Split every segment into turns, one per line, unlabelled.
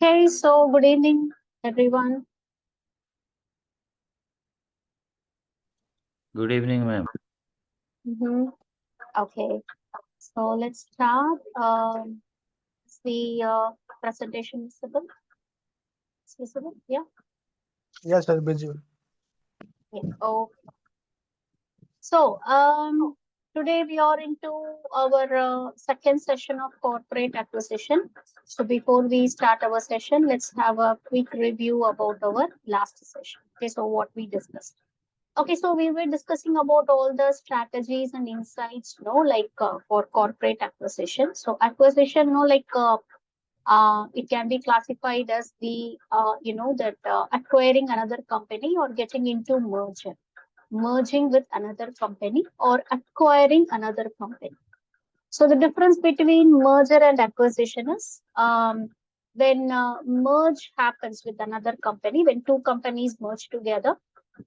Okay, so good evening, everyone.
Good evening, ma'am.
Mm-hmm. Okay, so let's start. Is the presentation visible? It's visible? Yeah.
Yes, sir, visual.
Yeah. Oh, so today we are into our second session of corporate acquisition. So before we start our session, let's have a quick review about our last session. Okay, so what we discussed. Okay, so we were discussing about all the strategies and insights, for corporate acquisition. So acquisition, it can be classified as acquiring another company or getting into merger, merging with another company or acquiring another company. So the difference between merger and acquisition is when merge happens with another company, when two companies merge together,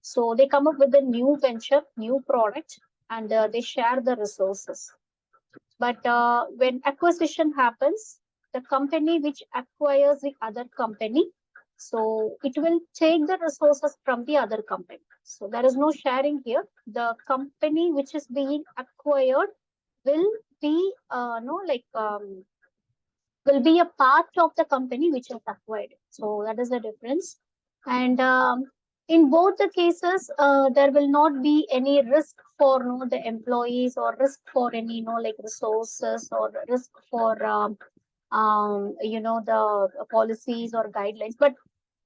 so they come up with a new venture, new product, and they share the resources. But when acquisition happens, the company which acquires the other company, so it will take the resources from the other company. So there is no sharing here. The company which is being acquired will be will be a part of the company which is acquired. So that is the difference. And in both the cases, there will not be any risk for the employees or risk for any resources or risk for the policies or guidelines. But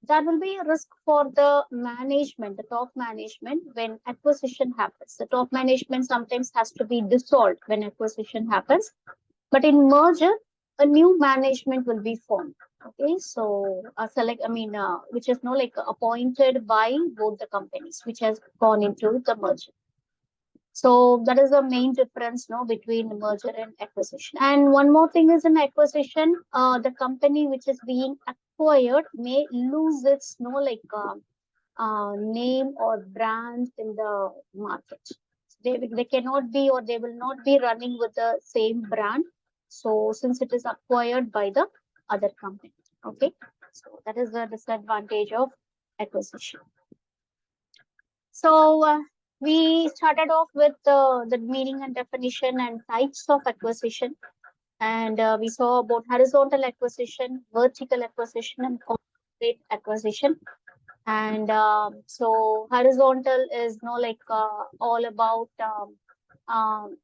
there will be a risk for the management, the top management, when acquisition happens. The top management sometimes has to be dissolved when acquisition happens, but in merger, a new management will be formed. Okay, so which is appointed by both the companies which has gone into the merger. So that is the main difference, between merger and acquisition. And one more thing is in acquisition, the company which is being acquired may lose its, name or brand in the market. They cannot be or they will not be running with the same brand. So since it is acquired by the other company, okay. So that is the disadvantage of acquisition. So we started off with the meaning and definition and types of acquisition. And we saw about horizontal acquisition, vertical acquisition, and corporate acquisition. And so horizontal is all about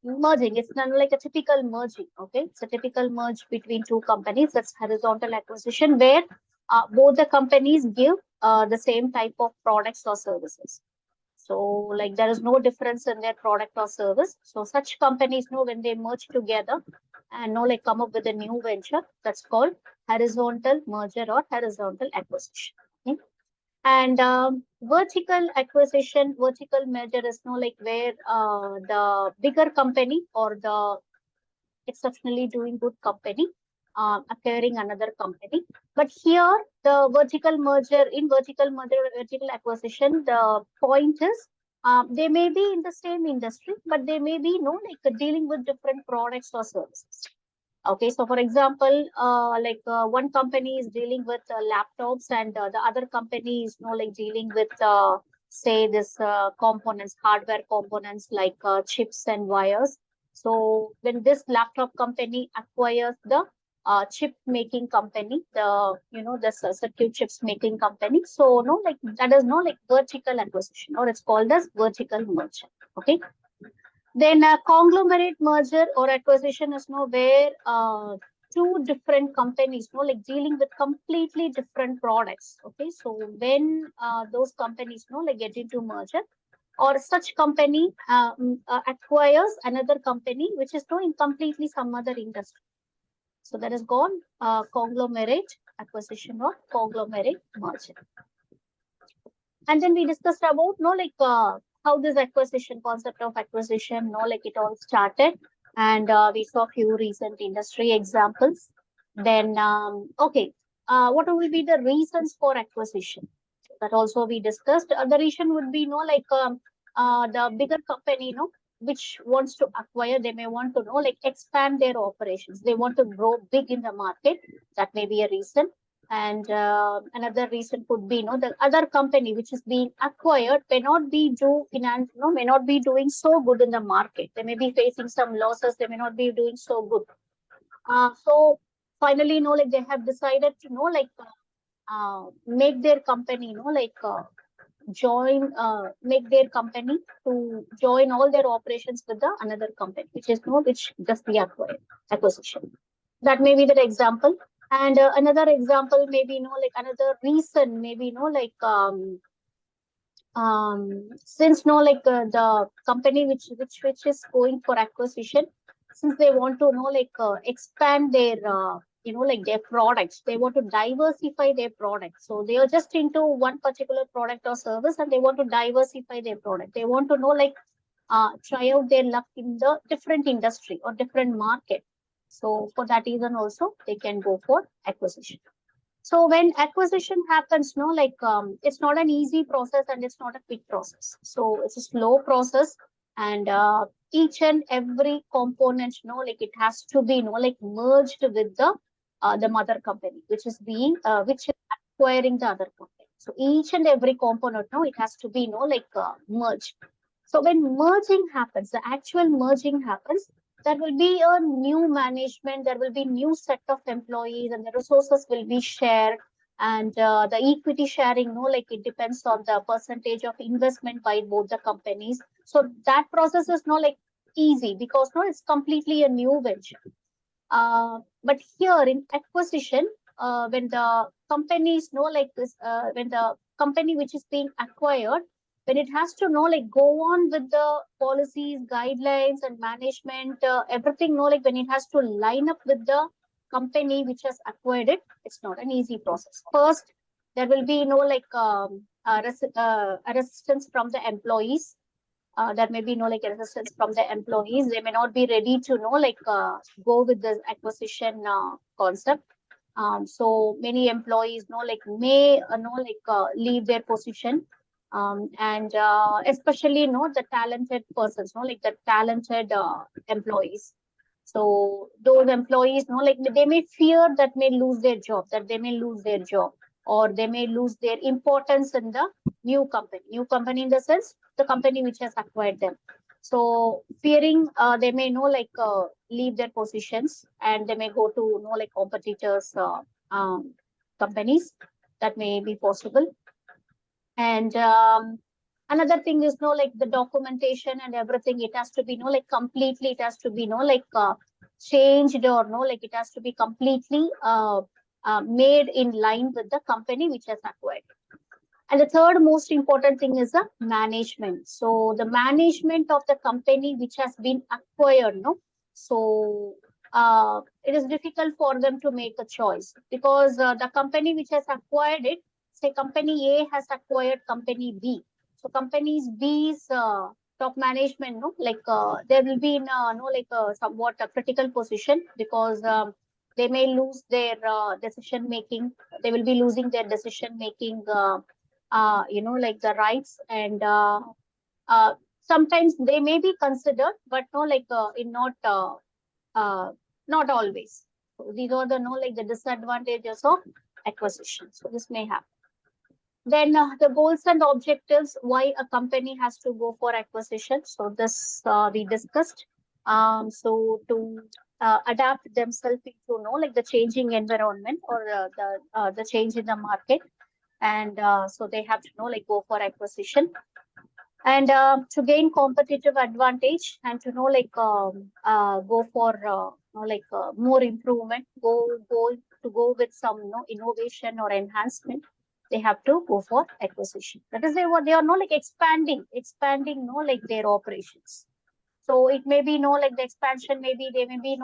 merging. It's not like a typical merging. Okay, it's a typical merge between two companies. That's horizontal acquisition, where both the companies give the same type of products or services. So like there is no difference in their product or service. So such companies know when they merge together and come up with a new venture, that's called horizontal merger or horizontal acquisition. Okay? And vertical acquisition, vertical merger is where the bigger company or the exceptionally doing good company acquiring another company. But here, the vertical merger, in vertical merger, vertical acquisition, the point is they may be in the same industry, but they may be dealing with different products or services. Okay, so for example, one company is dealing with laptops, and the other company is dealing with say this components, hardware components like chips and wires. So when this laptop company acquires the chip making company, the circuit chips making company, so that is vertical acquisition, or it's called as vertical merger. Okay. Then a conglomerate merger or acquisition is where two different companies, dealing with completely different products. Okay, so when those companies, get into merger, or such company acquires another company which is in completely some other industry. So that is called conglomerate acquisition or conglomerate merger. And then we discussed about how this acquisition concept of acquisition it all started, and we saw a few recent industry examples. Then what will be the reasons for acquisition? That also we discussed. The reason would be the bigger company which wants to acquire, they may want to expand their operations, they want to grow big in the market. That may be a reason. And another reason could be, the other company which is being acquired may not be may not be doing so good in the market. They may be facing some losses. They may not be doing so good. So finally, like they have decided to, make their company, make their company to join all their operations with the another company, which is, which just be acquisition. That may be the example. And another example, maybe, like another reason, maybe, since the company which is going for acquisition, since they want to expand their like their products, they want to diversify their products. So they are just into one particular product or service, and they want to diversify their product. They want to try out their luck in the different industry or different market. So for that reason also they can go for acquisition. So when acquisition happens, it's not an easy process and it's not a quick process. So it's a slow process, and each and every component, it has to be, like merged with the mother company, which is which is acquiring the other company. So each and every component, it has to be, merged. So when merging happens, the actual merging happens, there will be a new management, there will be new set of employees, and the resources will be shared. And the equity sharing, like it depends on the percentage of investment by both the companies. So that process is not like easy, because it's completely a new venture. But here in acquisition, when the companies know like this, when the company which is being acquired, when it has to know like go on with the policies, guidelines, and management, everything like when it has to line up with the company which has acquired it, it's not an easy process. First, there will be a resistance from the employees. There may be no like resistance from the employees. They may not be ready to go with this acquisition concept. So many employees may leave their position, and especially the talented persons, like the talented employees. So those employees, like they may fear that may lose their job, that they may lose their job, or they may lose their importance in the new company. New company in the sense the company which has acquired them. So fearing, they may leave their positions, and they may go to like competitors companies. That may be possible. And another thing is like the documentation and everything, it has to be like completely, it has to be changed, or like it has to be completely made in line with the company which has acquired. And the third most important thing is the management. So the management of the company which has been acquired, so it is difficult for them to make a choice, because the company which has acquired it, say company A has acquired company B. So companies B's top management, there will be in somewhat a critical position, because they may lose their decision making. They will be losing their decision making. Like the rights, and sometimes they may be considered, but in uh, not always. So these are the like the disadvantages of acquisition. So this may happen. Then the goals and objectives, why a company has to go for acquisition. So this we discussed. So to adapt themselves to like the changing environment, or the change in the market, and so they have to like go for acquisition, and to gain competitive advantage, and to go for more improvement, go with some innovation or enhancement, they have to go for acquisition. That is, they are like expanding like their operations. So it may be like the expansion, maybe they may be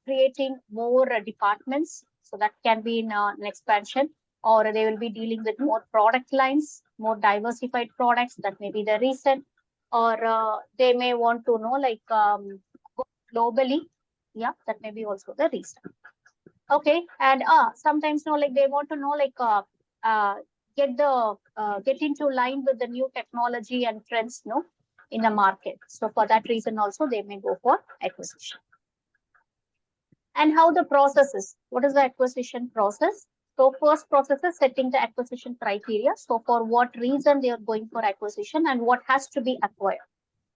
creating more departments. So that can be in an expansion, or they will be dealing with more product lines, more diversified products. That may be the reason, or they may want to go globally. Yeah, that may be also the reason. Okay, and sometimes like they want to uh, get into line with the new technology and trends in the market. So for that reason also they may go for acquisition. And how the process is? What is the acquisition process? So first process is setting the acquisition criteria. So for what reason they are going for acquisition and what has to be acquired.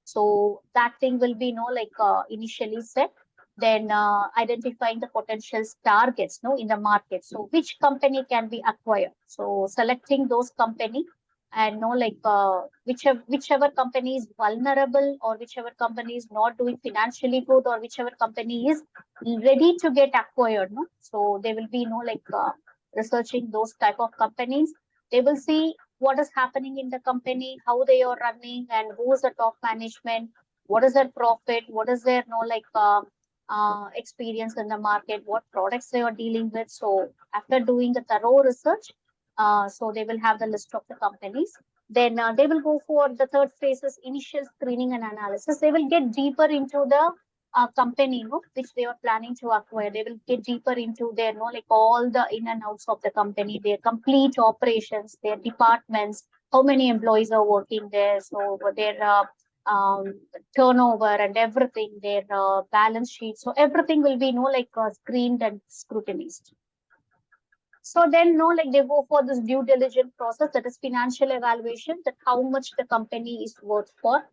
So that thing will be initially set. Then identifying the potential targets in the market. So which company can be acquired. So selecting those company and whichever company is vulnerable or whichever company is not doing financially good or whichever company is ready to get acquired. No, so they will be researching those type of companies. They will see what is happening in the company, how they are running, and who is the top management, what is their profit, what is their experience in the market, what products they are dealing with. So after doing the thorough research, so they will have the list of the companies. Then they will go for the third phase is initial screening and analysis. They will get deeper into the company, which they are planning to acquire. They will get deeper into their, all the in and outs of the company, their complete operations, their departments, how many employees are working there, so their turnover and everything, their balance sheet. So everything will be, screened and scrutinized. So then, they go for this due diligence process, that is financial evaluation, that how much the company is worth for.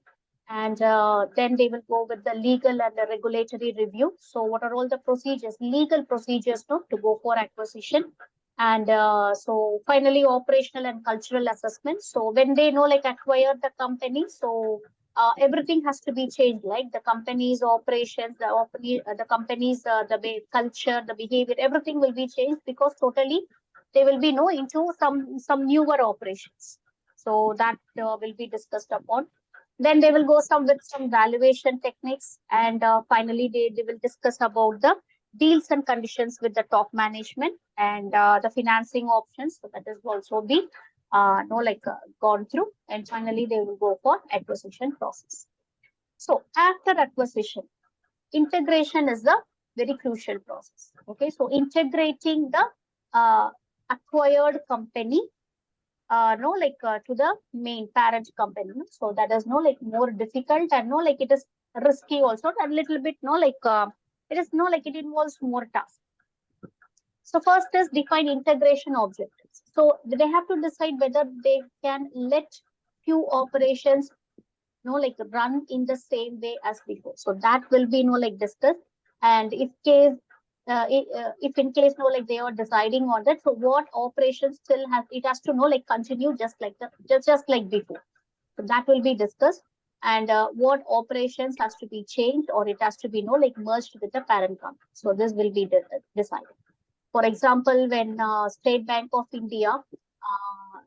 And then they will go with the legal and the regulatory review. So what are all the procedures, legal procedures, to go for acquisition? And so finally, operational and cultural assessment. So when they acquire the company, so everything has to be changed, like the company's operations, the company's culture, the behavior, everything will be changed because totally they will be into some newer operations. So that will be discussed upon. Then they will go with some valuation techniques, and finally they will discuss about the deals and conditions with the top management and the financing options. So that is also be gone through, and finally they will go for acquisition process. So after acquisition, integration is the very crucial process. Okay, so integrating the acquired company to the main parent company. So that is more difficult, and it is risky also, and little bit it is it involves more tasks. So first is define integration objectives. So they have to decide whether they can let few operations run in the same way as before. So that will be discussed. And if in case they are deciding on that, so what operations still has, it has to continue just like before. So that will be discussed. And what operations has to be changed, or it has to be merged with the parent company. So this will be decided. For example, when State Bank of India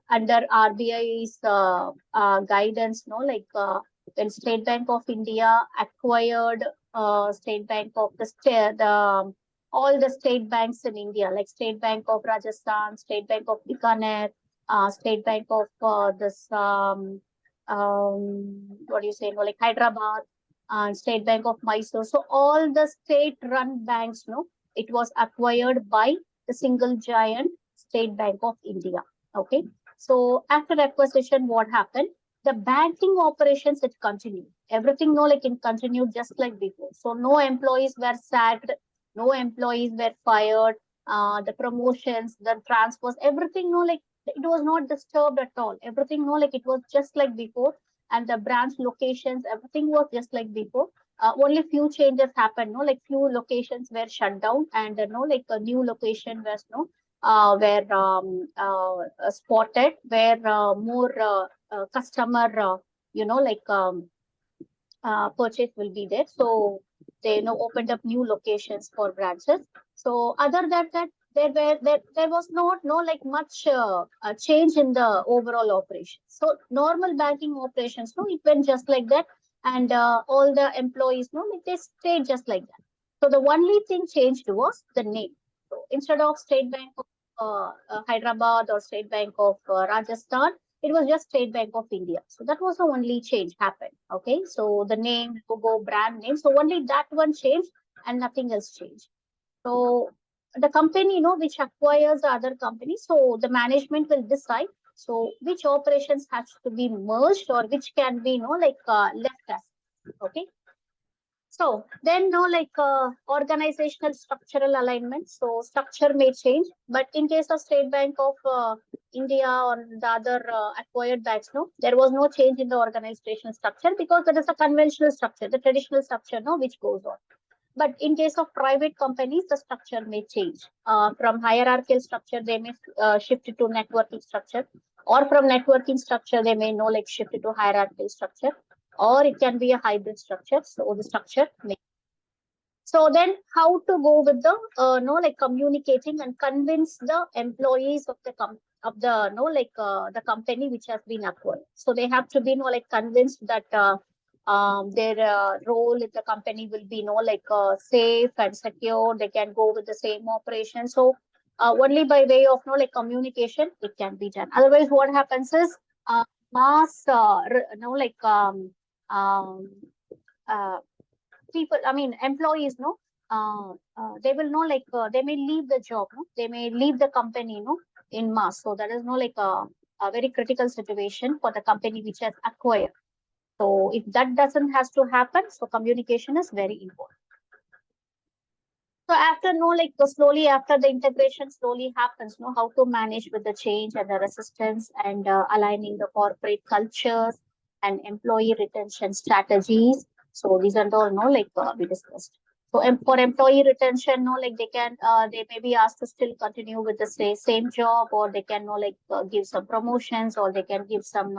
under RBI's guidance, when State Bank of India acquired State Bank of all the state banks in India, like State Bank of Rajasthan, State Bank of Bikaner, State Bank of what do you say, like Hyderabad, and State Bank of Mysore. So all the state-run banks, it was acquired by the single giant State Bank of India. Okay. So after acquisition, what happened? The banking operations, it continued. Everything it continued just like before. So no employees were sacked, no employees were fired. The promotions, the transfers, everything it was not disturbed at all. Everything it was just like before, and the branch locations, everything was just like before. Only few changes happened. Few locations were shut down, and a new location was were spotted, where more customer purchase will be there. So they opened up new locations for branches. So other than that, there was not much change in the overall operation. So normal banking operations, it went just like that, and all the employees, they stayed just like that. So the only thing changed was the name. So instead of State Bank of Hyderabad or State Bank of Rajasthan, it was just State Bank of India. So that was the only change happened. Okay, so the name, logo, brand name. So only that one changed, and nothing else changed. So the company, which acquires the other company, so the management will decide. So which operations has to be merged, or which can be, left as. Okay. So then, organizational structural alignment. So structure may change, but in case of State Bank of India or the other acquired banks, no, there was no change in the organizational structure because that is a conventional structure, the traditional structure, no, which goes on. But in case of private companies, the structure may change. From hierarchical structure, they may shift it to networking structure, or from networking structure, they may shift it to hierarchical structure, or it can be a hybrid structure. So the structure may. So then, how to go with the communicating and convince the employees of the company which has been acquired. So they have to be convinced that their role in the company will be safe and secure. They can go with the same operation. So only by way of communication it can be done. Otherwise, what happens is mass um, uh, people, I mean, employees, no, they will know they may leave the job, no, they may leave the company, no, in mass. So that is no a very critical situation for the company which has acquired. So if that doesn't has to happen, so communication is very important. So after slowly after the integration slowly happens, how to manage with the change and the resistance and aligning the corporate cultures and employee retention strategies. So these are all we discussed. So for employee retention, they may be asked to still continue with the same job, or they can give some promotions, or they can give some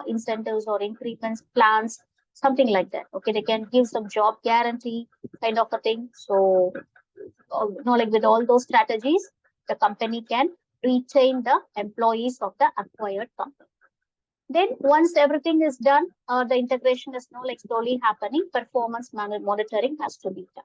incentives or increments plans, something like that. Okay, they can give some job guarantee kind of a thing. So with all those strategies, the company can retain the employees of the acquired company. Then once everything is done, the integration is slowly happening. Performance monitoring has to be done.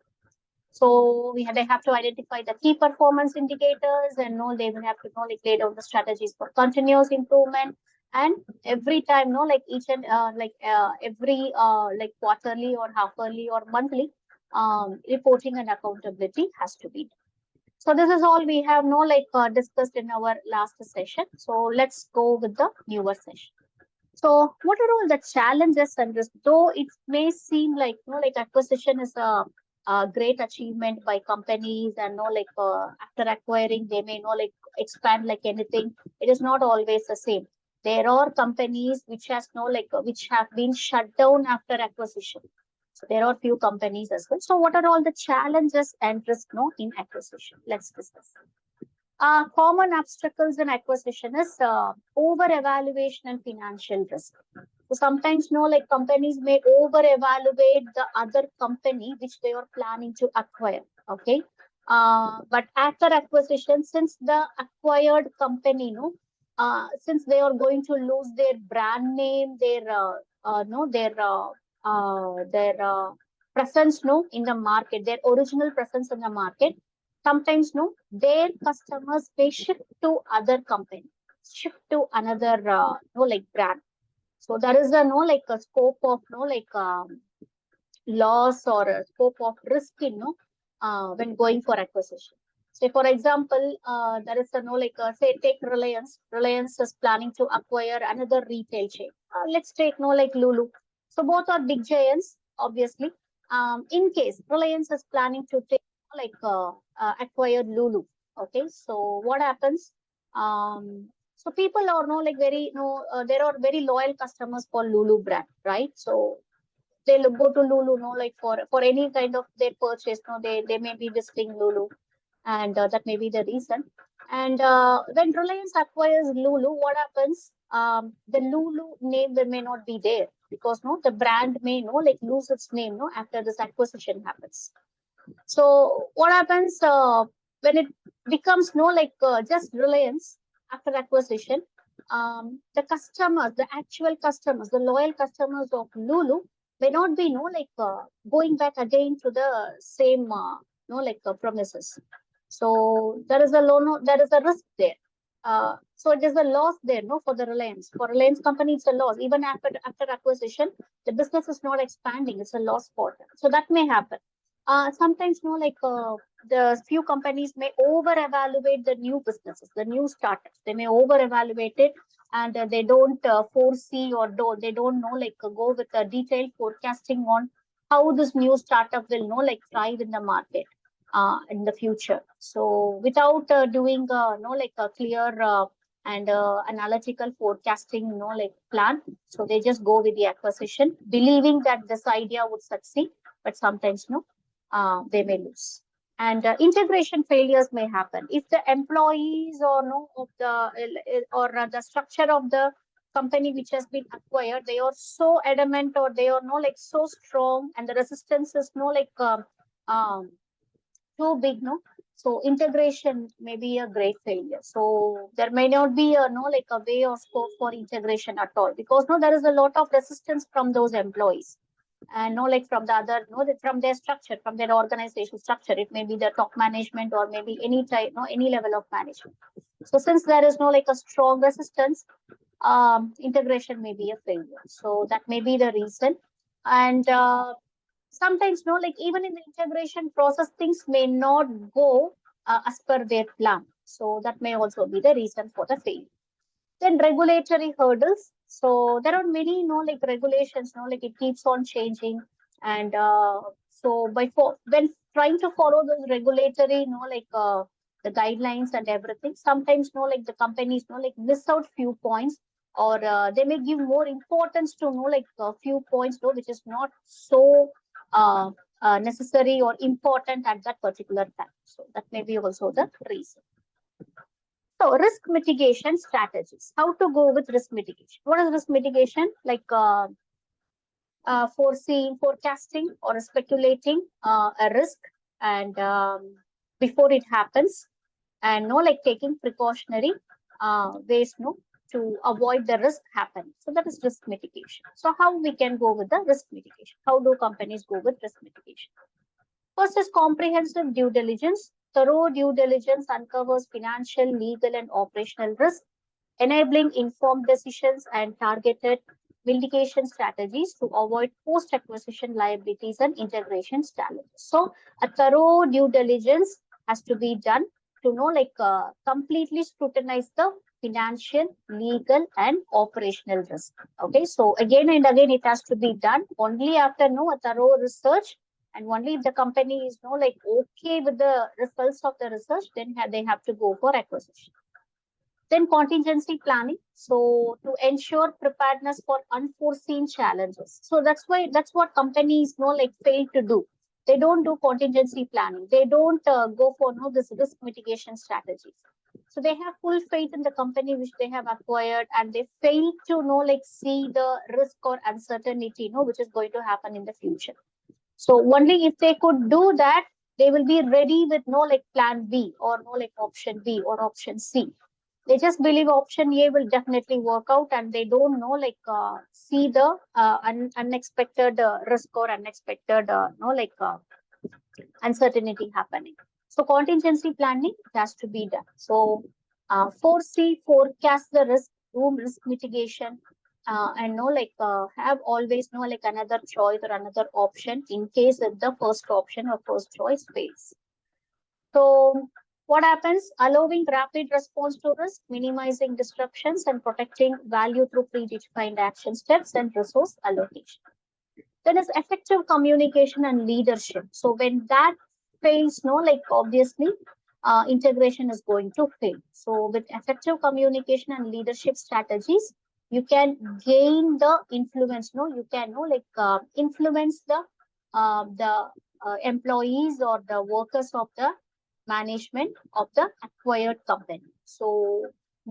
So they have to identify the key performance indicators, and they will have to lay down the strategies for continuous improvement. And every time, each and every quarterly or half-yearly or monthly reporting and accountability has to be done. So this is all we have discussed in our last session. So let's go with the newer session. So what are all the challenges and risks? Though it may seem like acquisition is a great achievement by companies, and after acquiring they may expand like anything. It is not always the same. There are companies which has which have been shut down after acquisition. So there are few companies as well. So what are all the challenges and risks in acquisition? Let's discuss. Common obstacles in acquisition is over evaluation and financial risk. So sometimes, companies may over evaluate the other company which they are planning to acquire. Okay. But after acquisition, since the acquired company, since they are going to lose their brand name, their no, their presence, in the market, their original presence in the market. Sometimes, their customers may shift to other company, shift to another, brand. So there is a scope of loss or a scope of risk when going for acquisition. Say for example, there is say take Reliance. Reliance is planning to acquire another retail chain. Let's take Lulu. So both are big giants, obviously. In case Reliance is planning to take acquire Lulu. Okay, so what happens? So people are very there are very loyal customers for Lulu brand, right? So they'll go to Lulu, for any kind of their purchase, they may be visiting Lulu, and that may be the reason. And when Reliance acquires Lulu, what happens? The Lulu name may not be there, because the brand may lose its name after this acquisition happens. So what happens when it becomes just Reliance after acquisition? The customers, the actual customers, the loyal customers of Lulu may not be going back again to the same premises. So there is there is a risk there. So it is a loss there, for the Reliance. For Reliance company, it's a loss. Even after acquisition, the business is not expanding. It's a loss for them. So that may happen. Sometimes, the few companies may over evaluate the new businesses, the new startups. They may over evaluate it, and they don't foresee, or they don't know go with a detailed forecasting on how this new startup will like thrive in the market in the future. So without doing like a clear and analytical forecasting like plan, so they just go with the acquisition believing that this idea would succeed, but sometimes they may lose. And integration failures may happen if the employees or no of the the structure of the company which has been acquired, they are so adamant or they are like so strong, and the resistance is um, too big, no. So integration may be a great failure. So there may not be a like a way or scope for integration at all, because no, there is a lot of resistance from those employees, and no like from the other from their structure, from their organization structure. It may be the top management or maybe any type, any level of management. So since there is no like a strong resistance, integration may be a failure. So that may be the reason. And sometimes like even in the integration process, things may not go as per their plan. So that may also be the reason for the failure. Then regulatory hurdles. So there are many, like regulations, like it keeps on changing. And so when trying to follow those regulatory, the guidelines and everything, sometimes, like the companies, like miss out few points, or they may give more importance to, like a few points, which is not so uh, necessary or important at that particular time. So that may be also the reason. So risk mitigation strategies. How to go with risk mitigation? What is risk mitigation? Like foreseeing, forecasting, or speculating a risk and before it happens, and like taking precautionary ways, to avoid the risk happening. So that is risk mitigation. So how we can go with the risk mitigation? How do companies go with risk mitigation? First is comprehensive due diligence. Thorough due diligence uncovers financial, legal, and operational risk, enabling informed decisions and targeted mitigation strategies to avoid post-acquisition liabilities and integration challenges. So, a thorough due diligence has to be done to completely scrutinize the financial, legal, and operational risk. Okay, so again and again, it has to be done only after a thorough research, and only if the company is okay with the results of the research, then they have to go for acquisition. Then contingency planning. So to ensure preparedness for unforeseen challenges. So that's what companies fail to do. They don't do contingency planning. They don't go for this risk mitigation strategies. So they have full faith in the company which they have acquired, and they fail to see the risk or uncertainty which is going to happen in the future. So only if they could do that, they will be ready with plan B or option B or option C. They just believe option A will definitely work out, and they don't see the unexpected risk or unexpected uncertainty happening. So contingency planning has to be done. So foresee, forecast the risk, do risk mitigation, and have always another choice or another option in case if the first option or first choice fails. So what happens? Allowing rapid response to risk, minimizing disruptions, and protecting value through predefined action steps and resource allocation. Then is effective communication and leadership. So when that fails, obviously integration is going to fail. So with effective communication and leadership strategies, you can gain the influence. You can influence the employees or the workers of the management of the acquired company. So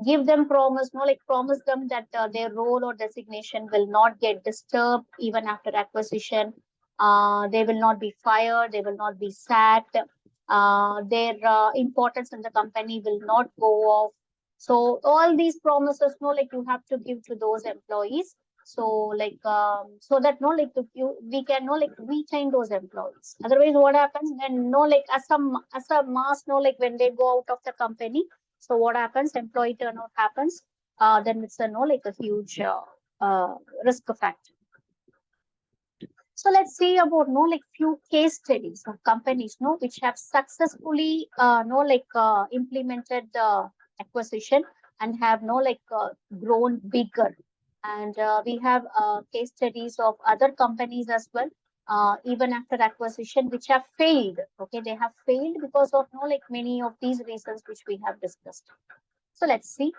give them promise, promise them that their role or designation will not get disturbed even after acquisition. They will not be fired, they will not be sacked. Their importance in the company will not go off. So all these promises, you have to give to those employees. So so that we can retain those employees. Otherwise, what happens when as a mass when they go out of the company, so what happens? Employee turnout happens. Then it's a a huge risk factor. So let's see about few case studies of companies which have successfully implemented the acquisition and have grown bigger. And we have case studies of other companies as well even after acquisition, which have failed. Okay, they have failed because of like many of these reasons which we have discussed. So let's see.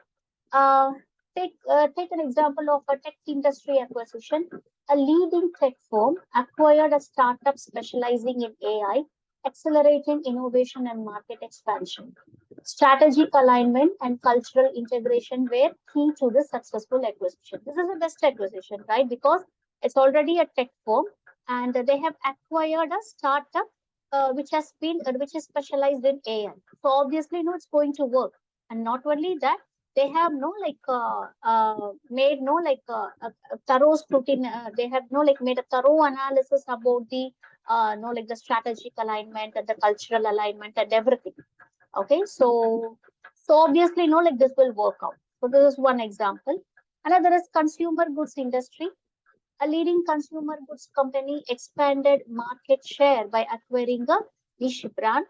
Uh, take an example of a tech industry acquisition. A leading tech firm acquired a startup specializing in AI, accelerating innovation and market expansion. Strategic alignment and cultural integration were key to the successful acquisition. This is the best acquisition, right? Because it's already a tech firm and they have acquired a startup which is specialized in AI. So obviously, it's going to work. And not only that, they have made a thorough scrutiny. They have made a thorough analysis about the the strategic alignment and the cultural alignment and everything. Okay, so obviously this will work out. So this is one example. Another is consumer goods industry. A leading consumer goods company expanded market share by acquiring a niche brand,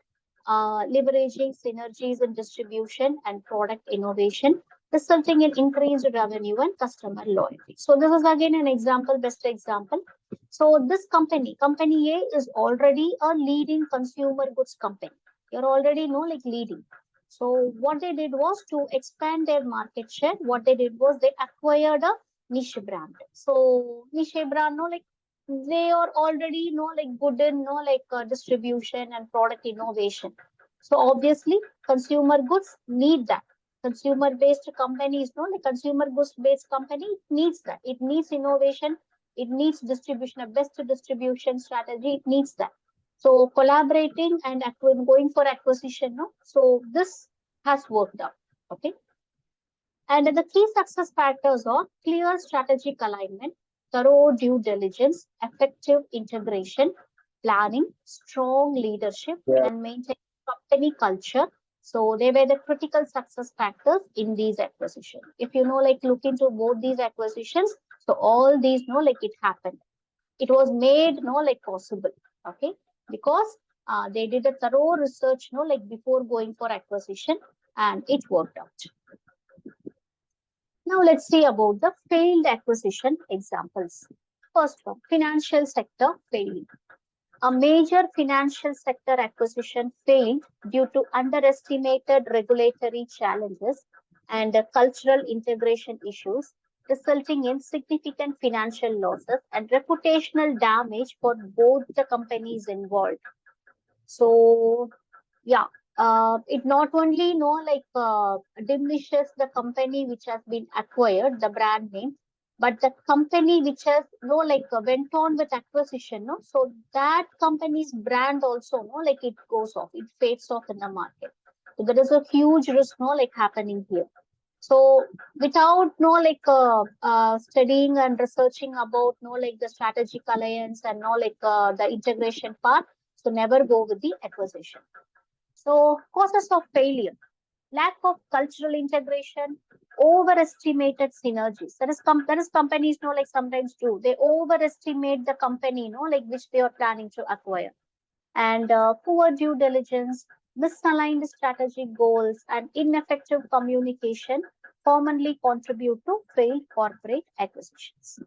leveraging synergies in distribution and product innovation, resulting in increased revenue and customer loyalty. So this is again an example, best example. So this company A is already a leading consumer goods company. You're already leading. So what they did was to expand their market share. What they did was they acquired a niche brand. So niche brand, they are already good in distribution and product innovation. So obviously consumer goods need that. Consumer based companies, consumer goods based company needs that. It needs innovation. It needs distribution, a best distribution strategy. It needs that. So collaborating and going for acquisition, no. So this has worked out. Okay. And the key success factors are clear strategic alignment, thorough due diligence, effective integration, planning, strong leadership, and maintaining company culture. So they were the critical success factors in these acquisitions. If look into both these acquisitions, so all these it happened. It was made possible. Okay, because they did a thorough research before going for acquisition, and it worked out. Now let's see about the failed acquisition examples. First one, financial sector failing. A major financial sector acquisition failed due to underestimated regulatory challenges and cultural integration issues, resulting in significant financial losses and reputational damage for both the companies involved. So yeah, it not only diminishes the company which has been acquired, the brand name, but the company which has went on with acquisition, no, so that company's brand also it goes off, it fades off in the market. So there is a huge risk happening here. So without studying and researching about the strategic alliance and the integration part, so never go with the acquisition. So causes of failure: lack of cultural integration, overestimated synergies. That is companies sometimes do. They overestimate the company, which they are planning to acquire. And poor due diligence, misaligned strategic goals, and ineffective communication commonly contribute to failed corporate acquisitions.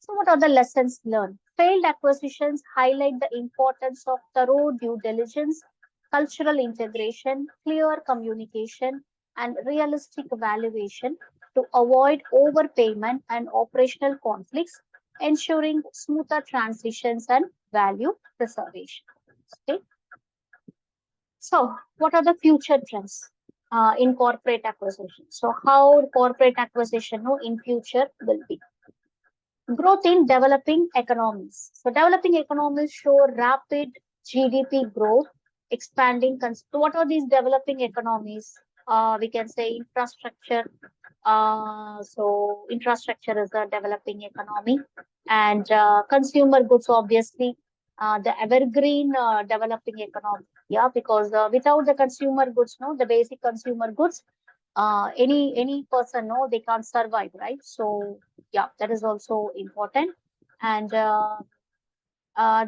So what are the lessons learned? Failed acquisitions highlight the importance of thorough due diligence, cultural integration, clear communication, and realistic evaluation to avoid overpayment and operational conflicts, ensuring smoother transitions and value preservation. Okay. So, what are the future trends in corporate acquisition? So, how corporate acquisition in future will be? Growth in developing economies. So developing economies show rapid GDP growth, expanding. So what are these developing economies? We can say infrastructure. So infrastructure is a developing economy, and consumer goods obviously the evergreen developing economy. Yeah, because without the consumer goods, no, the basic consumer goods, any person, no, they can't survive, right? So yeah, that is also important. And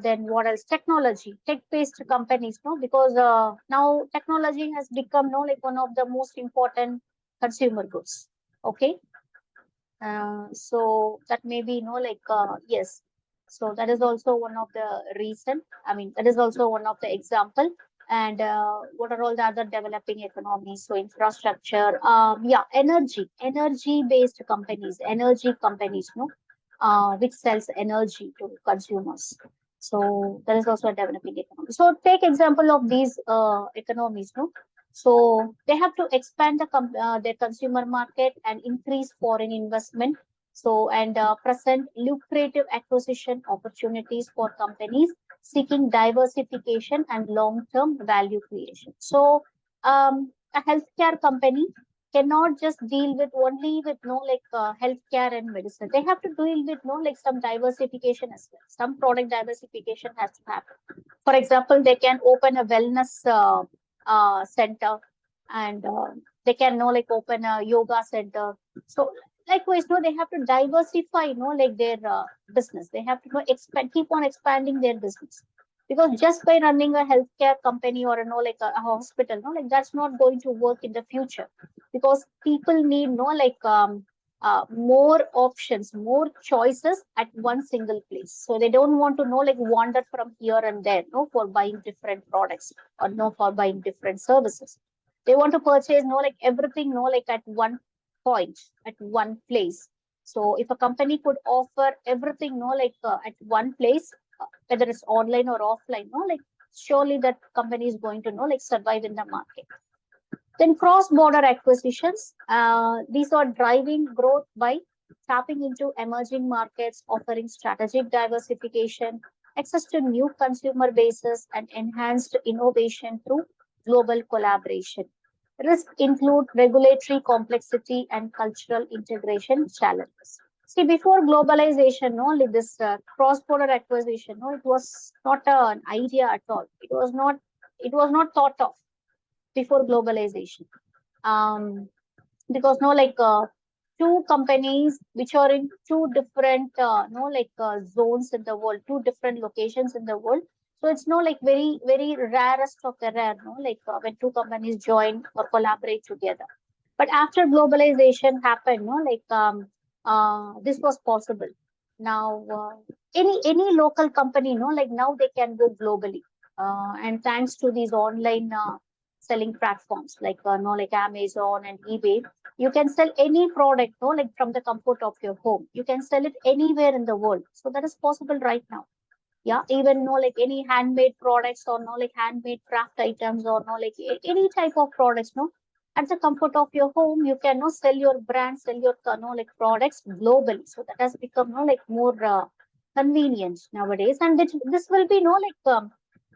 then what else? Technology, tech-based companies, no, because now technology has become one of the most important consumer goods. Okay, so that may be yes. So that is also one of the reason. I mean, that is also one of the example. And what are all the other developing economies? So infrastructure, yeah, energy-based companies, energy companies, no, which sells energy to consumers. So that is also a developing economy. So take example of these economies, no. So they have to expand their consumer market and increase foreign investment. So and present lucrative acquisition opportunities for companies seeking diversification and long-term value creation. So a healthcare company cannot just deal with only with no like healthcare and medicine. They have to deal with no like some diversification as well. Some product diversification has to happen. For example, they can open a wellness center, and they can no like open a yoga center. So likewise, no, they have to diversify, no, like their business. They have to expand, keep on expanding their business. Because just by running a healthcare company or like a hospital, no, like that's not going to work in the future. Because people need no like more options, more choices at one single place. So they don't want to know like wander from here and there, no, for buying different products or no for buying different services. They want to purchase no like everything, no like at one point, at one place. So if a company could offer everything, no like at one place, whether it's online or offline, no like surely that company is going to know like survive in the market. Then cross-border acquisitions. These are driving growth by tapping into emerging markets, offering strategic diversification, access to new consumer bases, and enhanced innovation through global collaboration. Risks include regulatory complexity and cultural integration challenges. See, before globalization, no, like this cross-border acquisition, no, it was not an idea at all. It was not thought of before globalization. Um, because no like two companies which are in two different no like zones in the world, two different locations in the world. So it's no like very rarest of the rare, no like when two companies join or collaborate together. But after globalization happened, no like this was possible. Now any local company, no like now they can go globally, and thanks to these online selling platforms like no like Amazon and eBay, you can sell any product, no, like from the comfort of your home. You can sell it anywhere in the world. So that is possible right now. Yeah, even no like any handmade products or no like handmade craft items or no like any type of products, no. At the comfort of your home, you can no sell your brand, sell your no like products globally. So that has become no like more convenient nowadays, and this will be no like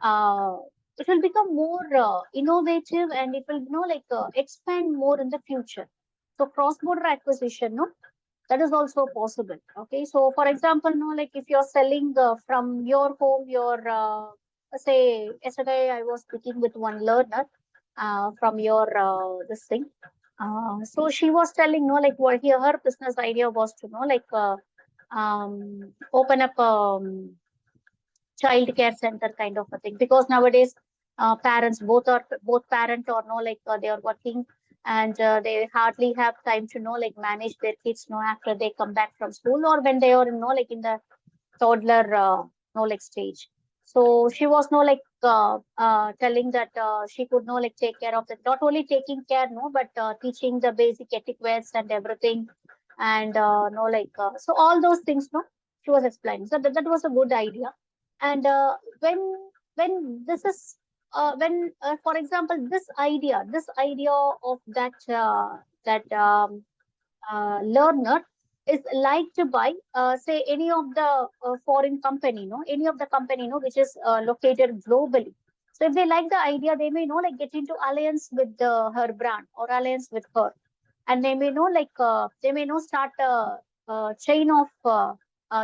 uh, it will become more innovative, and it will like expand more in the future. So cross-border acquisition, no, that is also possible. Okay, so for example, no, like if you're selling from your home, your say yesterday I was speaking with one learner from your this thing. So she was telling, no, like what here her business idea was to know, like open up child care center kind of a thing, because nowadays parents both parent or no like they are working, and they hardly have time to know like manage their kids, no, after they come back from school or when they are no like in the toddler no like stage. So she was no like telling that she could no like take care of that, not only taking care, no, but teaching the basic etiquettes and everything, and no like so all those things, no, she was explaining. So that was a good idea. And when this is when for example this idea of that learner is liked by say any of the foreign company, no, any of the company, no, which is located globally. So if they like the idea, they may know like get into alliance with her brand or alliance with her, and they may know like they may know start a chain of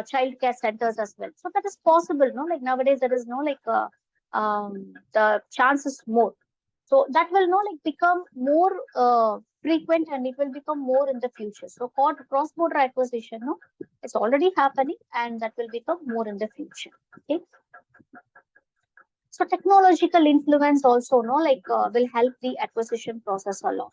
child care centers as well. So that is possible, no, like nowadays there is no like the chances more. So that will no like become more frequent, and it will become more in the future. So for cross border acquisition, no, it's already happening, and that will become more in the future. Okay. So technological influence also, no, like will help the acquisition process a lot.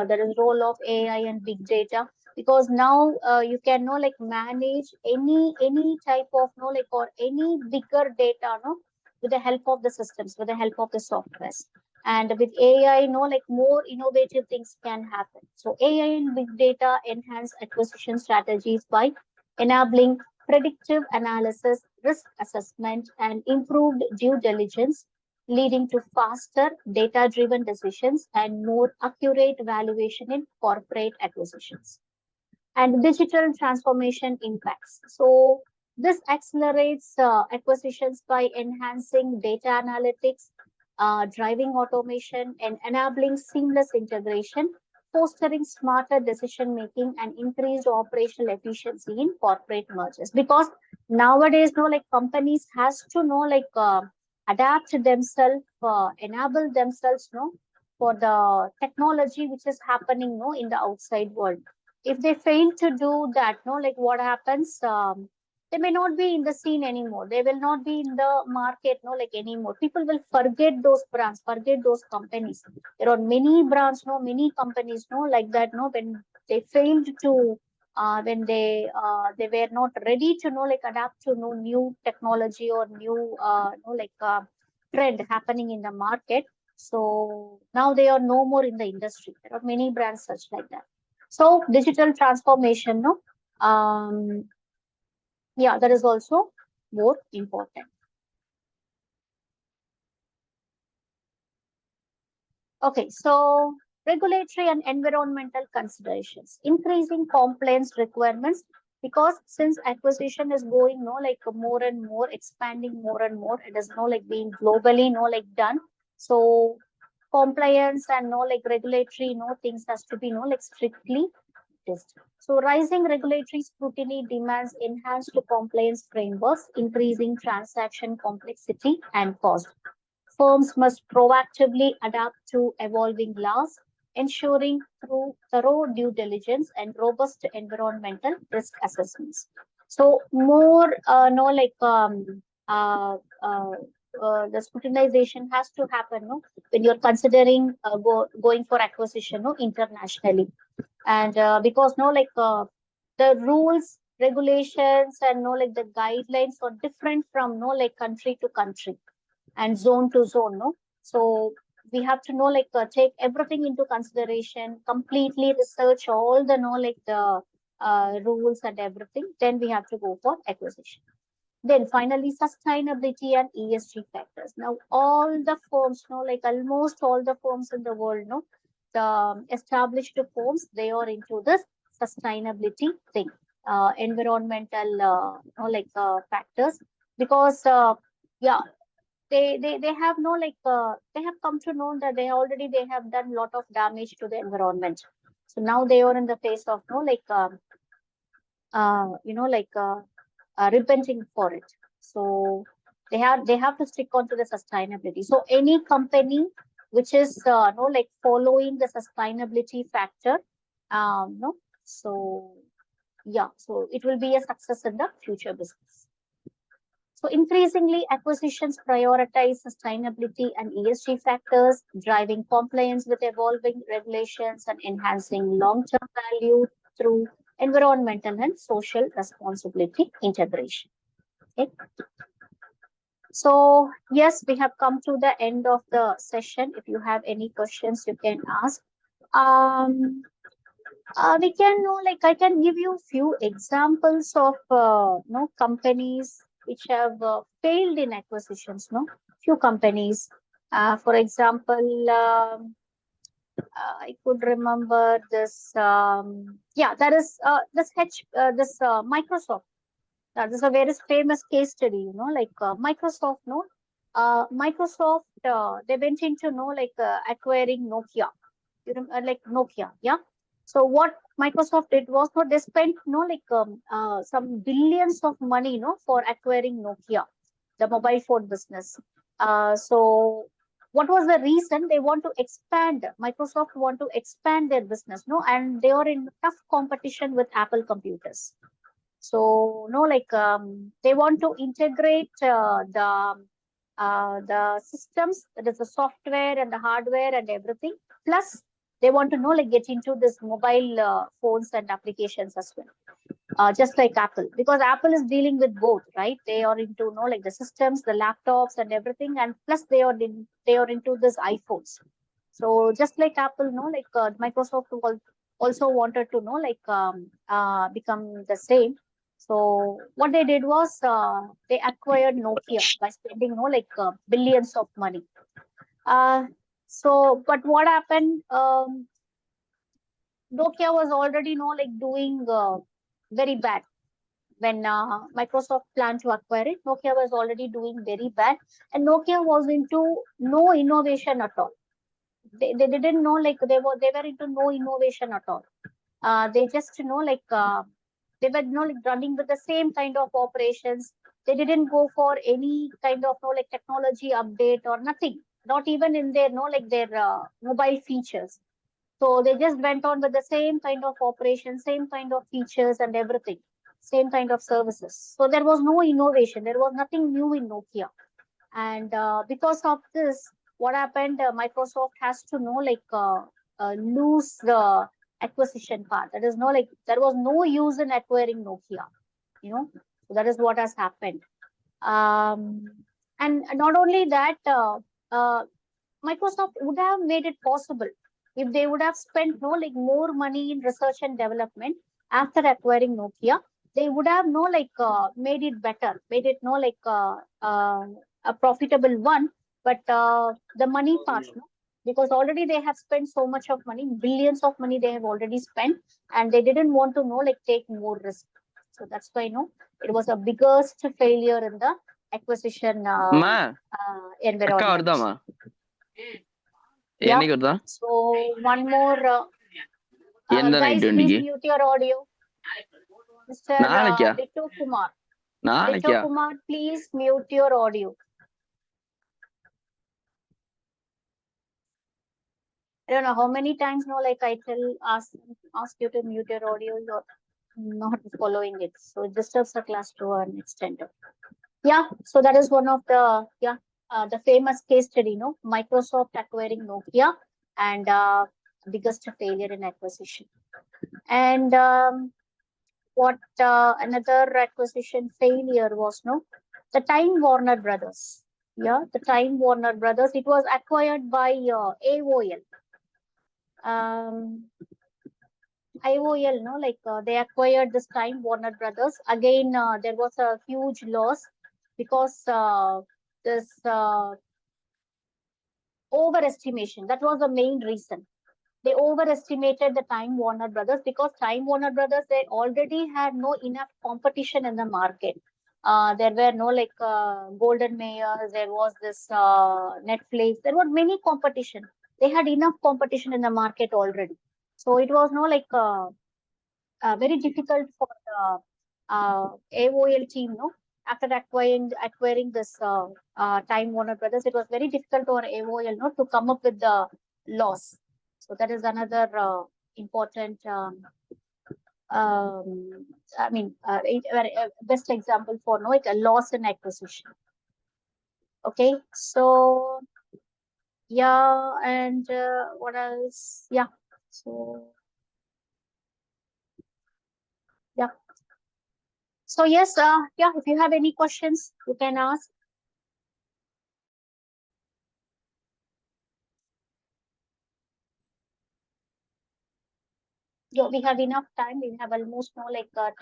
There is role of AI and big data. because now you can know like manage any type of know like or any bigger data no with the help of the systems, with the help of the softwares. And with AI, no, like more innovative things can happen. So AI and big data enhance acquisition strategies by enabling predictive analysis, risk assessment, and improved due diligence, leading to faster data-driven decisions and more accurate valuation in corporate acquisitions. And digital transformation impacts. So this accelerates acquisitions by enhancing data analytics, driving automation, and enabling seamless integration, fostering smarter decision making and increased operational efficiency in corporate mergers. Because nowadays, no, like companies has to know like adapt themselves, enable themselves, no, for the technology which is happening, no, in the outside world. If they fail to do that, no, like what happens? They may not be in the scene anymore. They will not be in the market, no, like anymore. People will forget those brands, forget those companies. There are many brands, no, many companies, no, like that, no, when they failed to, when they were not ready to know, like adapt to no new technology or new, no, like trend happening in the market. So now they are no more in the industry. There are many brands such like that. So digital transformation, no, yeah, that is also more important. Okay, so regulatory and environmental considerations, increasing compliance requirements, because since acquisition is going, no, like more and more, expanding more and more, it is no like being globally, no, like done. So compliance and no like regulatory, no things has to be no like strictly test. So rising regulatory scrutiny demands enhanced compliance frameworks, increasing transaction complexity and cost. Firms must proactively adapt to evolving laws, ensuring through thorough due diligence and robust environmental risk assessments. So more, no, like the scrutinization has to happen, no, when you're considering going for acquisition, no, internationally. And because no like the rules, regulations, and no like the guidelines are different from no like country to country and zone to zone, no. So we have to know like take everything into consideration, completely research all the know like the rules and everything, then we have to go for acquisition. Then finally, sustainability and ESG factors. Now, all the firms, no, like almost all the firms in the world, no, the established firms, they are into this sustainability thing, environmental, no, like factors, because yeah, they have no like they have come to know that they have done lot of damage to the environment. So now they are in the face of no like like repenting for it. So they have to stick on to the sustainability. So any company which is no like following the sustainability factor, no, so yeah, so it will be a success in the future business. So increasingly, acquisitions prioritize sustainability and ESG factors, driving compliance with evolving regulations and enhancing long-term value through environmental and social responsibility integration. Okay. So yes, we have come to the end of the session. If you have any questions, you can ask. Um, we can know, like I can give you few examples of companies which have failed in acquisitions. No, few companies. For example, I could remember this. Yeah, that is this Microsoft. That is a very famous case study. Like Microsoft. No, Microsoft. They went into like acquiring Nokia. Like Nokia. Yeah. So what Microsoft did was, no, they spent like some billions of money, for acquiring Nokia, the mobile phone business. So what was the reason? They want to expand. Microsoft want to expand their business, no, and they are in tough competition with Apple computers. So no, like they want to integrate the systems, that is the software and the hardware and everything, plus they want to know like get into this mobile phones and applications as well. Just like Apple, because Apple is dealing with both, right? They are into like the systems, the laptops, and everything, and plus they are into this iPhones. So just like Apple, like Microsoft also wanted to become the same. So what they did was they acquired Nokia by spending billions of money. Uh, but what happened? Nokia was already doing very bad when Microsoft planned to acquire it. Nokia was already doing very bad, and Nokia was into no innovation at all. They didn't know they were into no innovation at all. They just they were running with the same kind of operations. They didn't go for any kind of technology update or nothing. Not even in their their mobile features. So they just went on with the same kind of operation, same kind of features and everything, same kind of services. So there was no innovation. There was nothing new in Nokia. And because of this, what happened? Microsoft has to lose the acquisition part. That is no there was no use in acquiring Nokia. So that is what has happened. Um, and not only that, Microsoft would have made it possible if they would have spent more money in research and development after acquiring Nokia. They would have made it better, made it a profitable one. But the money part, because already they have spent so much of money, billions of money they have already spent, and they didn't want to take more risk. So that's why it was a biggest failure in the acquisition
మా అక్క
environment.
వద్దామా
Yeah.
ఎన్ని వద్దాం
So one more,
ఏందా
guys, please
ఇంటికి
mute your audio. Mr.
నాளைకా
Ditto Kumar. Ditto
నాளைకా
Kumar, please mute your audio. I don't know how many times I ask you to mute your audio. You're not following it, so it disturbs the class to an extent. Yeah, so that is one of the the famous case study, Microsoft acquiring Nokia, and biggest failure in acquisition. And what another acquisition failure was the Time Warner Brothers. Yeah, the Time Warner Brothers. It was acquired by AOL. Um, IOL, they acquired this Time Warner Brothers. Again, there was a huge loss because this overestimation. That was the main reason. They overestimated the Time Warner Brothers because Time Warner Brothers, they already had no enough competition in the market. There were no Golden Mayors, there was this Netflix, there was many competition. They had enough competition in the market already. So it was very difficult for the AOL team, after acquiring this Time Warner Brothers, it was very difficult for AOL, to come up with the loss. So that is another important, I mean, best example for a loss in acquisition. Okay, so yeah, and what else? Yeah, so yeah. So yes, yeah, if you have any questions, you can ask. Yeah, we have enough time. We have almost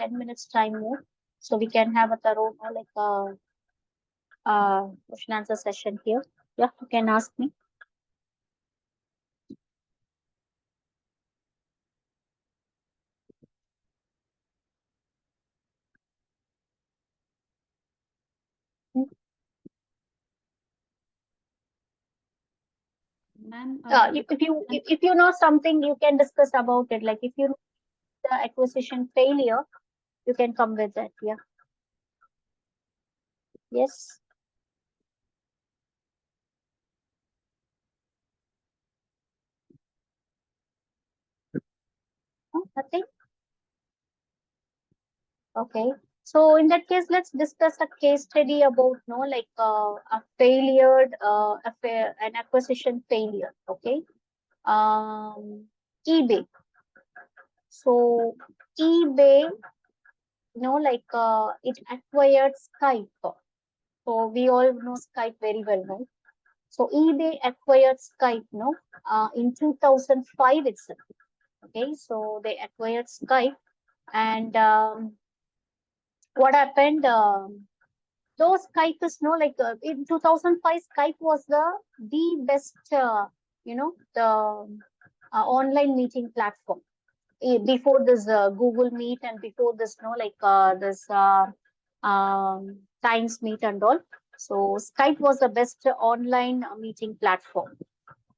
10 minutes time more. So we can have a thorough question answer session here. Yeah, you can ask me.
Ma'am,
If you know something, you can discuss about it. Like if you know the acquisition failure, you can come with that. Yeah. Yes. Oh, nothing. Okay. So in that case, let's discuss a case study about a failure, an acquisition failure. Okay. eBay. So eBay, like it acquired Skype. So we all know Skype very well, right? So eBay acquired Skype, in 2005 itself. Okay, so they acquired Skype, and what happened? Those Skype is like in 2005, Skype was the best, the online meeting platform. Before this Google Meet and before this, this Times Meet and all. So Skype was the best online meeting platform.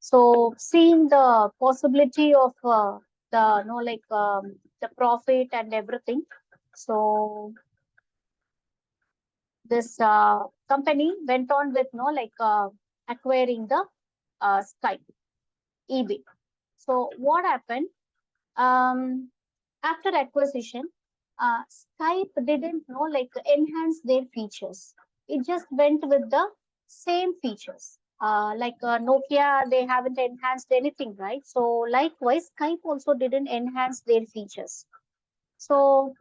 So seeing the possibility of the, the profit and everything. So this company went on with, acquiring the Skype, eBay. So what happened? Um, After acquisition, Skype didn't enhance their features. It just went with the same features. Nokia, they haven't enhanced anything, right? So likewise, Skype also didn't enhance their features. So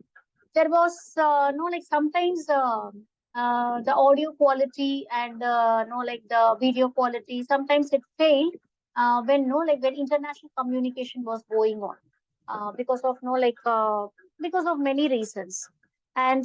there was sometimes the audio quality and the video quality, sometimes it failed when when international communication was going on, because of because of many reasons. And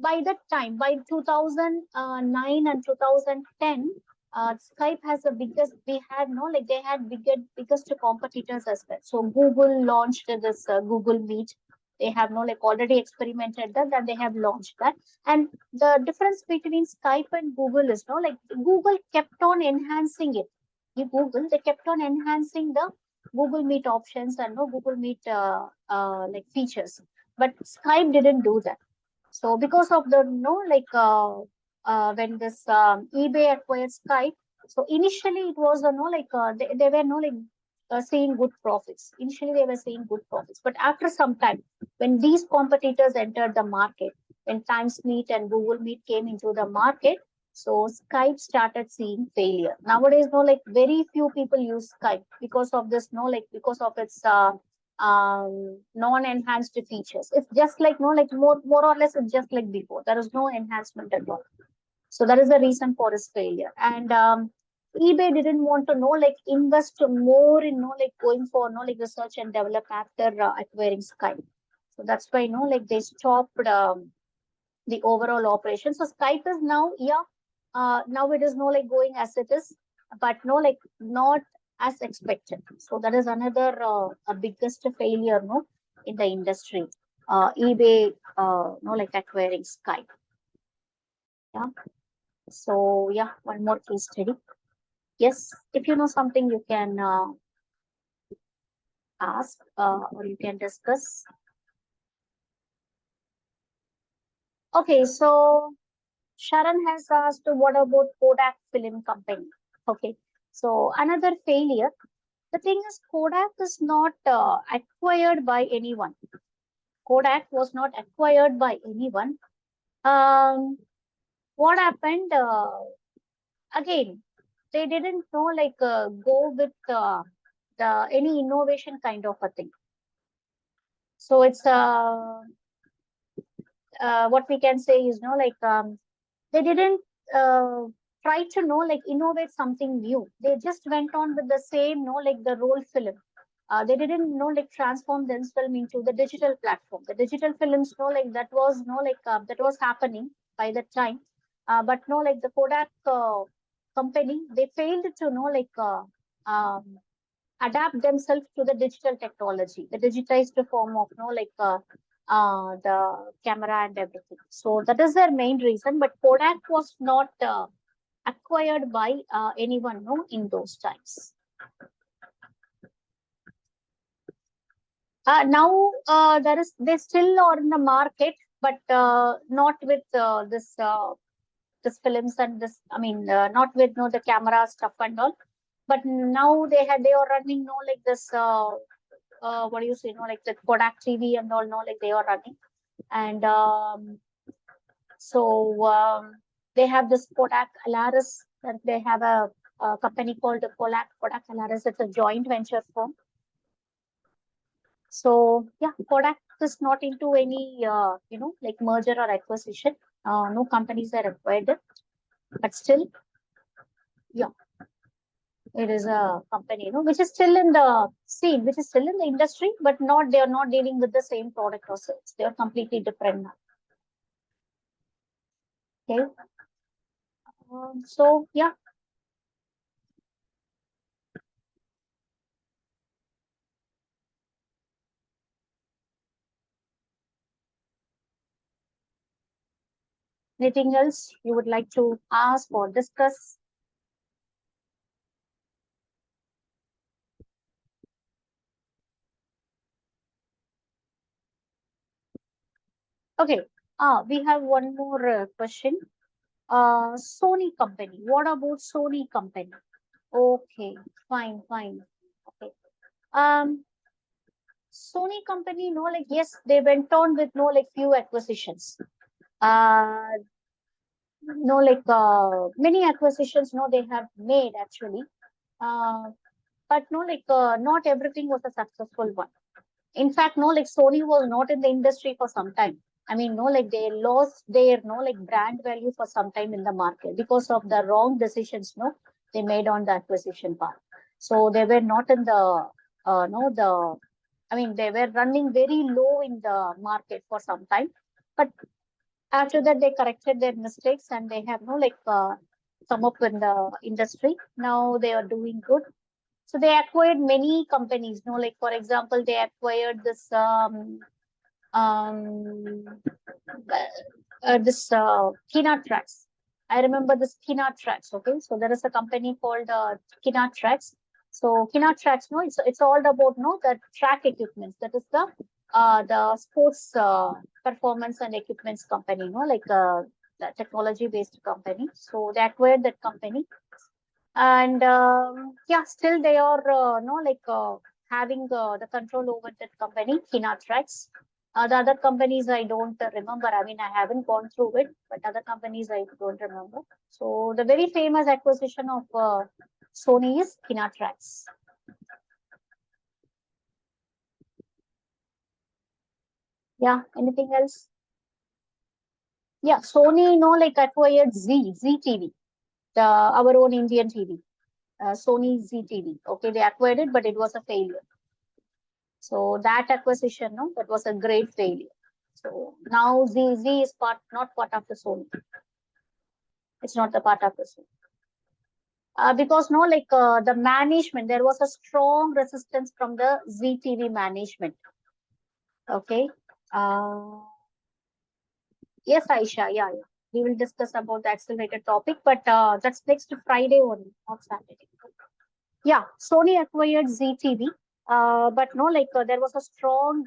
by that time, by 2009 and 2010, Skype has the biggest, we had they had biggest competitors as well. So Google launched this Google Meet. They have already experimented that, and they have launched that. And the difference between Skype and Google is Google kept on enhancing it. Google, they kept on enhancing the Google Meet options and Google Meet features, but Skype didn't do that. So because of the when this eBay acquired Skype, so initially it was they were seeing good profits. Initially they were seeing good profits, but after some time, when these competitors entered the market, when Times Meet and Google Meet came into the market, so Skype started seeing failure. Nowadays, very few people use Skype because of this, because of its non-enhanced features. It's just more or less it's just like before. There is no enhancement at all. So that is the reason for its failure. And eBay didn't want to invest more in going for research and develop after acquiring Skype. So that's why they stopped the overall operation. So Skype is now, now it is going as it is, but not as expected. So that is another a biggest failure in the industry. eBay acquiring Skype. Yeah. So yeah, one more case study. Yes, if you know something, you can ask or you can discuss. Okay, so Sharon has asked, what about Kodak Film Company? Okay, so another failure. The thing is, Kodak is not acquired by anyone. Kodak was not acquired by anyone. What happened? Again, they didn't go with the any innovation kind of a thing. So it's what we can say is they didn't try to innovate something new. They just went on with the same the roll film. They didn't transform themselves into the digital platform. The digital films that was that was happening by that time. But the Kodak company, they failed to adapt themselves to the digital technology, the digitized form of the camera and everything. So that is their main reason. But Kodak was not acquired by anyone in those times. Now they still are in the market, but not with this films and this. I mean, not with the camera stuff and all. But now they are running this what do you say the Kodak TV and all they are running. And so they have this Kodak Alaris, and they have a a company called Kodak Alaris. It's a joint venture firm. So yeah, Kodak is not into any like merger or acquisition. No companies are acquired, but still, yeah, it is a company, which is still in the scene, which is still in the industry, but not they are not dealing with the same product or service. They are completely different now. Okay. So yeah. Anything else you would like to ask or discuss? Okay. We have one more question. Sony company. What about Sony company? Okay, fine, fine. Okay. Sony company, like yes, they went on with like few acquisitions. Uh, like many acquisitions, they have made actually. Uh, but like not everything was a successful one. In fact, like Sony was not in the industry for some time. I mean, like they lost their like brand value for some time in the market because of the wrong decisions they made on the acquisition part. So they were not in the no the I mean they were running very low in the market for some time. But after that they corrected their mistakes and they have like come up in the industry. Now they are doing good. So they acquired many companies, like for example, they acquired um, this Kina Tracks. I remember this Kina Tracks. Okay, so there is a company called Kina Tracks. So Kina Tracks, it's all about the track equipments. That is the sports performance and equipments company, like the technology based company. So they acquired that company, and yeah, still they are like having the control over that company, Kina Tracks. The other companies I don't remember. I mean, I haven't gone through it, but other companies I don't remember. So the very famous acquisition of Sony is Kina Tracks. Yeah, anything else? Yeah, Sony, like acquired Z TV, our own Indian TV, Sony Z TV. Okay, they acquired it, but it was a failure. So that acquisition, that was a great failure. So now Z is not part of the Sony. It's not the part of the Sony. Because like the management, there was a strong resistance from the ZTV management. Okay. Yes, Aisha. Yeah, yeah. We will discuss about the accelerated topic, but that's next Friday only, not Saturday. Yeah, Sony acquired ZTV, but like there was a strong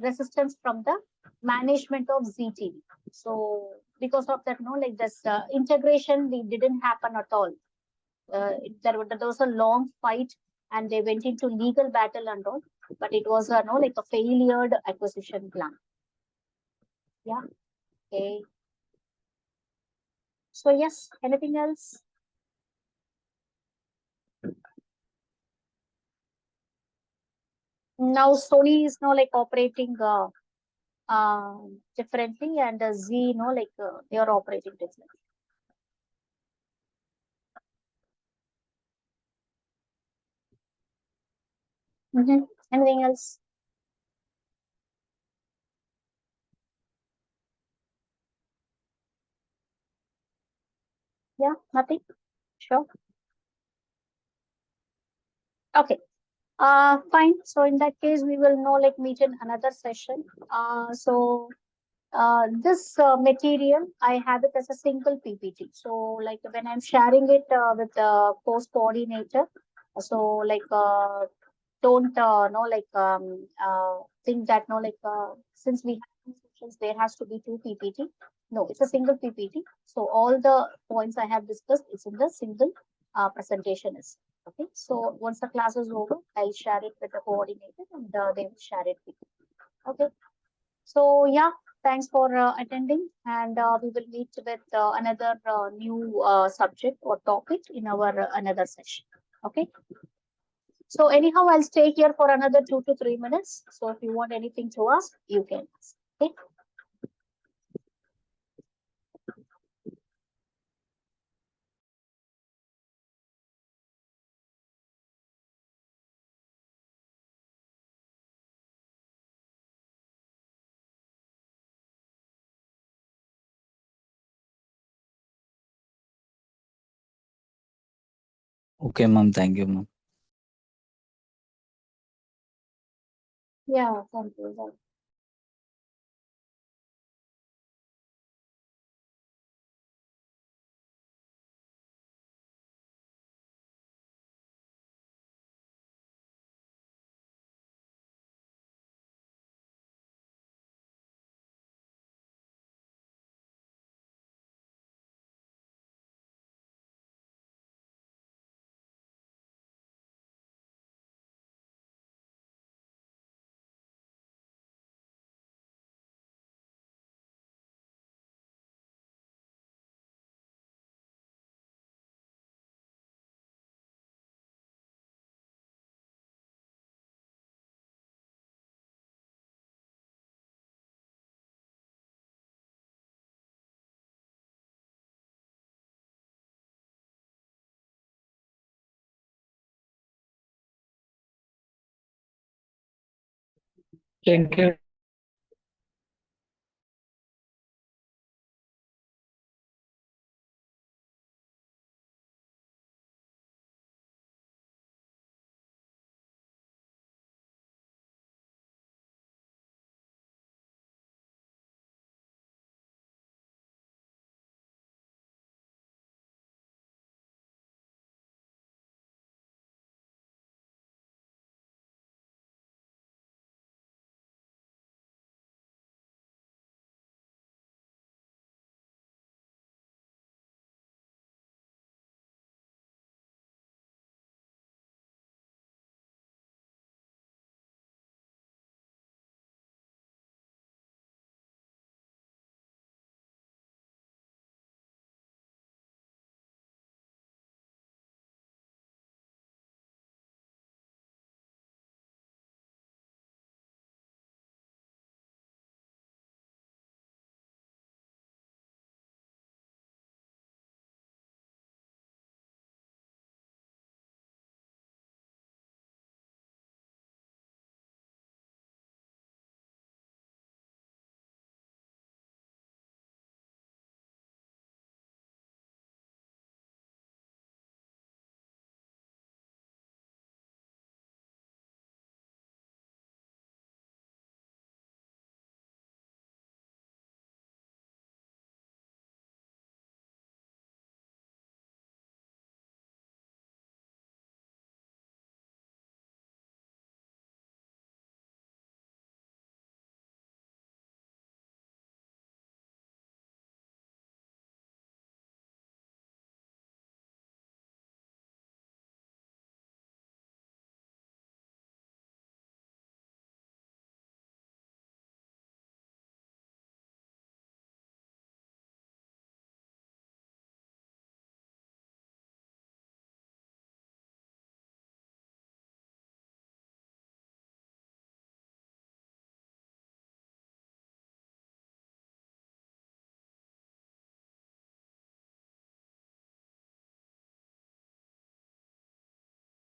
resistance from the management of ZTV. So because of that, like this integration, we didn't happen at all. There was a long fight, and they went into legal battle and all. But it was like a failed acquisition plan. Yeah. Okay. So yes. Anything else? Now Sony is now like operating differently, and Z, like they are operating differently. Anything else? Yeah, nothing. Sure. Okay. Fine. So in that case, we will know like meet in another session. This material, I have it as a single PPT. So like when I'm sharing it with the course coordinator, so like don't think that since we have two sessions, there has to be two PPT. No, it's a single PPT. So all the points I have discussed, it's in the single presentation. Okay. So once the class is over, I'll share it with the coordinator, and they will share it with you. Okay. So yeah, Thanks for attending, and we will meet with another new subject or topic in our another session. Okay. So anyhow, I'll stay here for another 2 to 3 minutes. So if you want anything to ask, you can ask. Okay.
Okay, ma'am. Thank you, ma'am.
Yeah. Thank you.
Thank you.